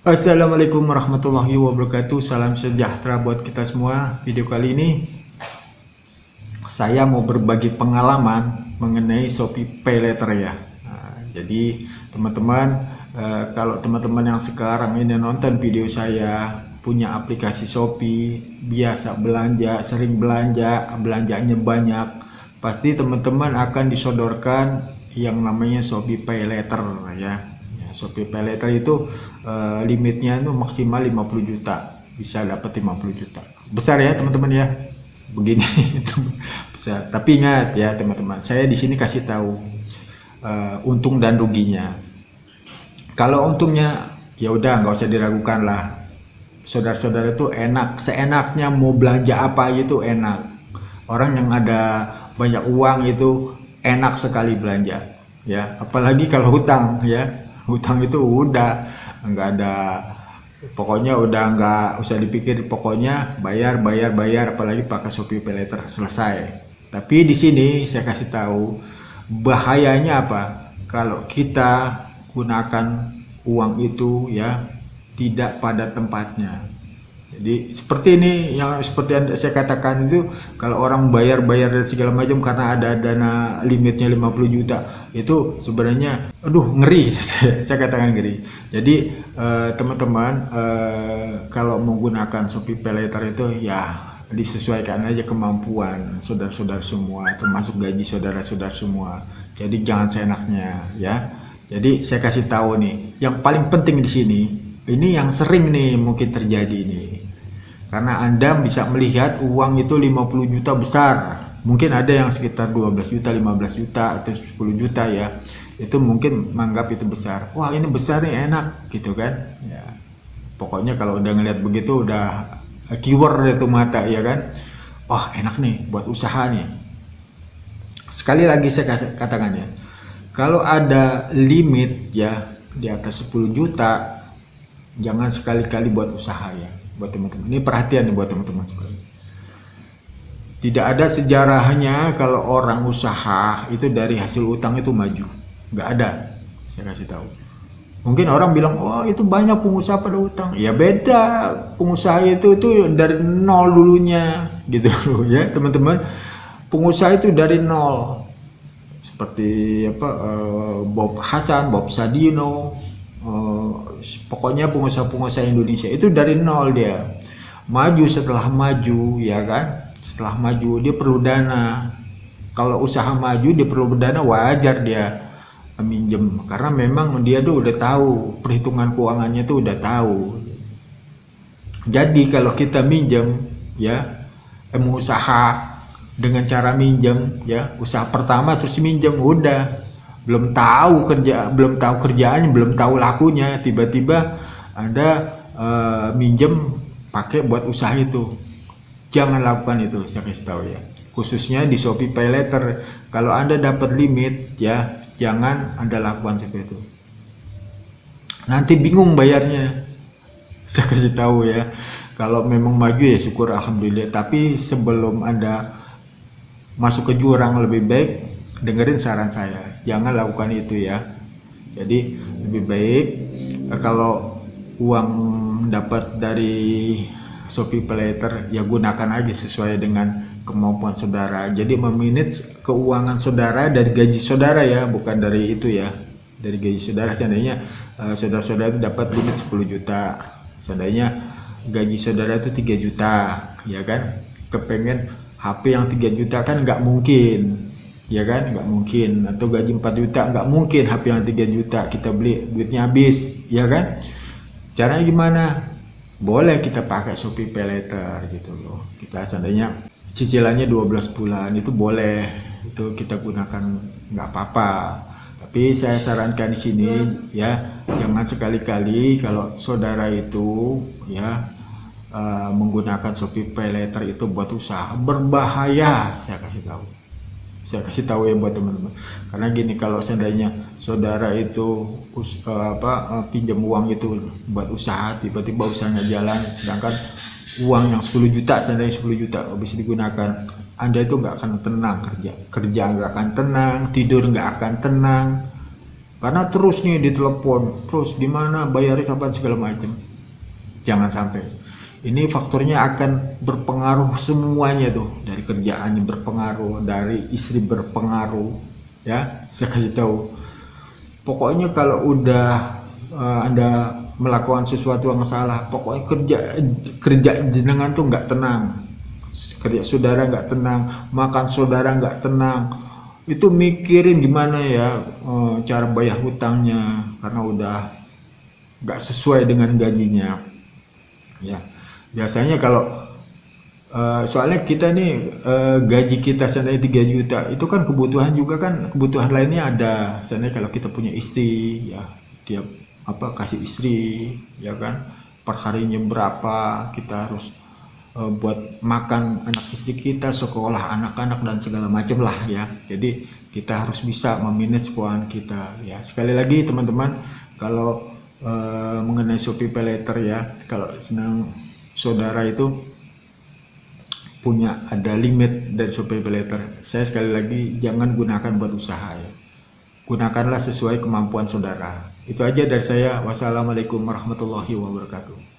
Assalamualaikum warahmatullahi wabarakatuh. Salam sejahtera buat kita semua. Video kali ini saya mau berbagi pengalaman mengenai Shopee Paylater ya. Jadi teman-teman, kalau teman-teman yang sekarang ini nonton video saya punya aplikasi Shopee, biasa belanja, sering belanja, belanjanya banyak, pasti teman-teman akan disodorkan yang namanya Shopee Paylater ya. Shopee Paylater itu limitnya itu maksimal 50 juta, bisa dapat 50 juta. Besar ya teman-teman ya. Begini besar. Tapi ingat ya teman-teman, saya di sini kasih tahu untung dan ruginya. Kalau untungnya ya udah nggak usah diragukan lah. Saudara-saudara itu enak, seenaknya mau belanja apa itu enak. Orang yang ada banyak uang itu enak sekali belanja ya, apalagi kalau hutang ya. Hutang itu udah nggak ada, pokoknya udah nggak usah dipikir, pokoknya bayar bayar bayar, apalagi pakai Shopee Paylater selesai. Tapi di sini saya kasih tahu bahayanya apa kalau kita gunakan uang itu ya tidak pada tempatnya. Jadi seperti ini yang seperti yang saya katakan itu, kalau orang bayar-bayar dan segala macam karena ada dana limitnya 50 juta, itu sebenarnya aduh ngeri. Saya katakan ngeri. Jadi teman-teman, kalau menggunakan Shopee Paylater itu ya disesuaikan aja kemampuan saudara-saudara semua, termasuk gaji saudara-saudara semua. Jadi jangan seenaknya ya. Jadi saya kasih tahu nih, yang paling penting di sini, ini yang sering nih mungkin terjadi nih. Karena Anda bisa melihat uang itu 50 juta besar. Mungkin ada yang sekitar 12 juta, 15 juta, atau 10 juta ya. Itu mungkin menganggap itu besar. Wah ini besar nih, enak gitu kan. Ya. Pokoknya kalau udah ngeliat begitu udah keyword itu mata ya kan. Wah enak nih buat usaha nih. Sekali lagi saya katakan ya. Kalau ada limit ya di atas 10 juta, jangan sekali-kali buat usaha ya. Buat teman-teman, ini perhatian nih buat teman-teman sekalian. Tidak ada sejarahnya kalau orang usaha itu dari hasil utang itu maju, nggak ada. Saya kasih tahu. Mungkin orang bilang, oh itu banyak pengusaha pada utang. Ya beda, pengusaha itu dari nol dulunya, gitu ya teman-teman. Pengusaha itu dari nol, seperti apa, Bob Hasan, Bob Sadino. Pokoknya pengusaha-pengusaha Indonesia itu dari nol dia maju. Setelah maju ya kan, setelah maju dia perlu dana. Kalau usaha maju dia perlu dana, wajar dia minjem karena memang dia tuh udah tahu perhitungan keuangannya tuh udah tahu. Jadi kalau kita minjem ya, mau usaha dengan cara minjem ya, usaha pertama terus minjem, udah belum tahu kerjaannya, belum tahu lakunya, tiba-tiba Anda minjem pakai buat usaha itu. Jangan lakukan itu, saya kasih tahu ya. Khususnya di Shopee Paylater, kalau Anda dapat limit ya, jangan Anda lakukan seperti itu. Nanti bingung bayarnya. Saya kasih tahu ya. Kalau memang maju ya syukur alhamdulillah, tapi sebelum Anda masuk ke jurang lebih baik dengerin saran saya, jangan lakukan itu ya. Jadi lebih baik kalau uang dapat dari Shopee Paylater ya gunakan aja sesuai dengan kemampuan saudara. Jadi memanage keuangan saudara dari gaji saudara ya, bukan dari itu ya. Dari gaji saudara, seandainya saudara-saudara itu dapat limit 10 juta, seandainya gaji saudara itu 3 juta ya kan, kepengen HP yang 3 juta kan nggak mungkin ya kan, nggak mungkin. Atau gaji 4 juta, nggak mungkin HP yang 3 juta kita beli, duitnya habis ya kan. Caranya gimana? Boleh kita pakai Shopee Paylater gitu loh. Kita seandainya cicilannya 12 bulan itu boleh, itu kita gunakan, nggak apa-apa. Tapi saya sarankan di sini ya, jangan sekali-kali kalau saudara itu ya menggunakan Shopee Paylater itu buat usaha, berbahaya. Saya kasih tahu ya buat teman-teman. Karena gini, kalau seandainya saudara itu pinjam uang itu buat usaha, tiba-tiba usahanya jalan, sedangkan uang yang 10 juta, seandainya 10 juta bisa digunakan, Anda itu nggak akan tenang, kerja nggak akan tenang, tidur nggak akan tenang karena terus nih ditelepon terus, gimana bayarnya kapan segala macam. Jangan sampai. Ini faktornya akan berpengaruh semuanya tuh, dari kerjaannya berpengaruh, dari istri berpengaruh, ya. Saya kasih tahu, pokoknya kalau udah Anda melakukan sesuatu yang salah, pokoknya kerja jenengan tuh nggak tenang, kerja saudara nggak tenang, makan saudara nggak tenang, itu mikirin gimana ya cara bayar hutangnya, karena udah nggak sesuai dengan gajinya, ya. Biasanya kalau soalnya kita nih gaji kita seandainya 3 juta, itu kan kebutuhan juga kan, kebutuhan lainnya ada. Seandainya kalau kita punya istri, ya dia kasih istri, ya kan, perharinya berapa kita harus buat makan anak istri kita, sekolah anak-anak dan segala macam lah, ya. Jadi kita harus bisa memanage keuangan kita, ya. Sekali lagi teman-teman, kalau mengenai Shopee Paylater, ya, kalau senang saudara itu punya ada limit dari Shopee Paylater, saya sekali lagi jangan gunakan buat usaha, ya. Gunakanlah sesuai kemampuan saudara. Itu aja dari saya. Wassalamualaikum warahmatullahi wabarakatuh.